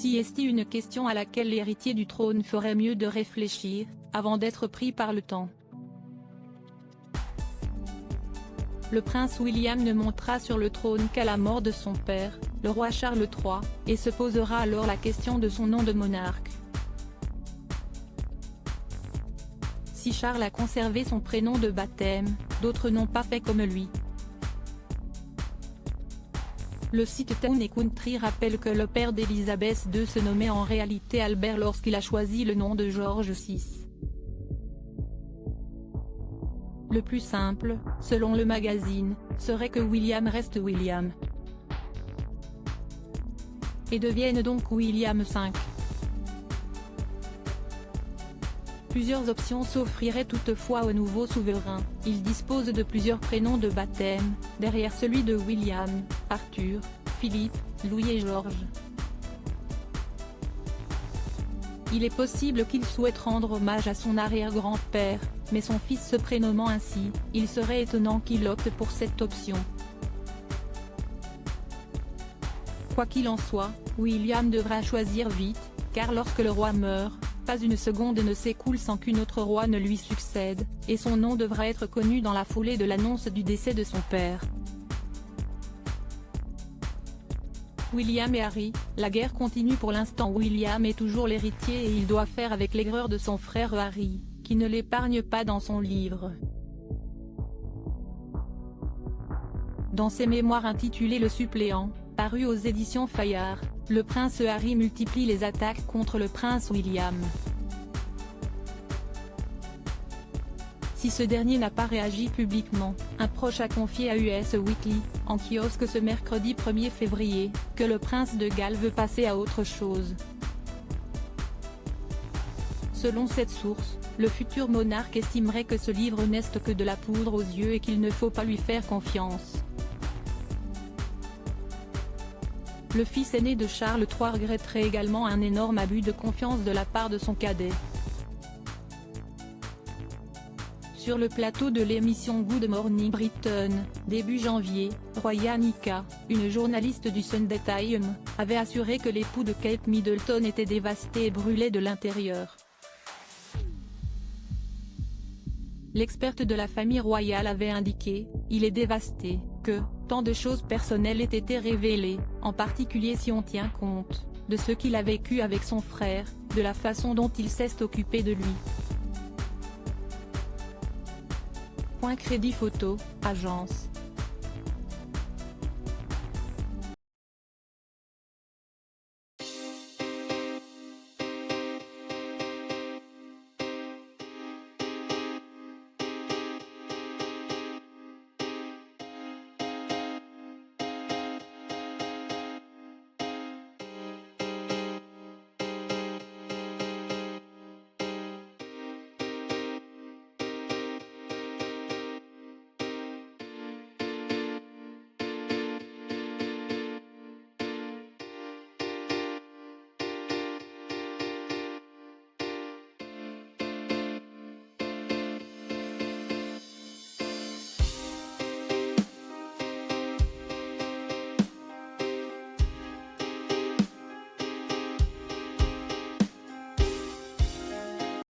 Si est une question à laquelle l'héritier du trône ferait mieux de réfléchir, avant d'être pris par le temps. Le prince William ne montera sur le trône qu'à la mort de son père, le roi Charles III, et se posera alors la question de son nom de monarque. Si Charles a conservé son prénom de baptême, d'autres n'ont pas fait comme lui. Le site Town & Country rappelle que le père d'Élisabeth II se nommait en réalité Albert lorsqu'il a choisi le nom de George VI. Le plus simple, selon le magazine, serait que William reste William. Et devienne donc William V. Plusieurs options s'offriraient toutefois au nouveau souverain. Il dispose de plusieurs prénoms de baptême, derrière celui de William, Arthur, Philippe, Louis et George. Il est possible qu'il souhaite rendre hommage à son arrière-grand-père, mais son fils se prénommant ainsi, il serait étonnant qu'il opte pour cette option. Quoi qu'il en soit, William devra choisir vite, car lorsque le roi meurt, pas une seconde ne s'écoule sans qu'un autre roi ne lui succède, et son nom devra être connu dans la foulée de l'annonce du décès de son père. William et Harry, la guerre continue pour l'instant. William est toujours l'héritier et il doit faire avec l'aigreur de son frère Harry, qui ne l'épargne pas dans son livre. Dans ses mémoires intitulés Le suppléant, paru aux éditions Fayard, le prince Harry multiplie les attaques contre le prince William. Si ce dernier n'a pas réagi publiquement, un proche a confié à US Weekly, en kiosque ce mercredi 1er février, que le prince de Galles veut passer à autre chose. Selon cette source, le futur monarque estimerait que ce livre n'est que de la poudre aux yeux et qu'il ne faut pas lui faire confiance. Le fils aîné de Charles III regretterait également un énorme abus de confiance de la part de son cadet. Sur le plateau de l'émission Good Morning Britain, début janvier, Roya Nika, une journaliste du Sunday Times, avait assuré que l'époux de Kate Middleton était dévasté et brûlé de l'intérieur. L'experte de la famille royale avait indiqué « Il est dévasté », que « tant de choses personnelles aient été révélées, en particulier si on tient compte de ce qu'il a vécu avec son frère, de la façon dont il s'est occupé de lui ». Crédit photo, agence.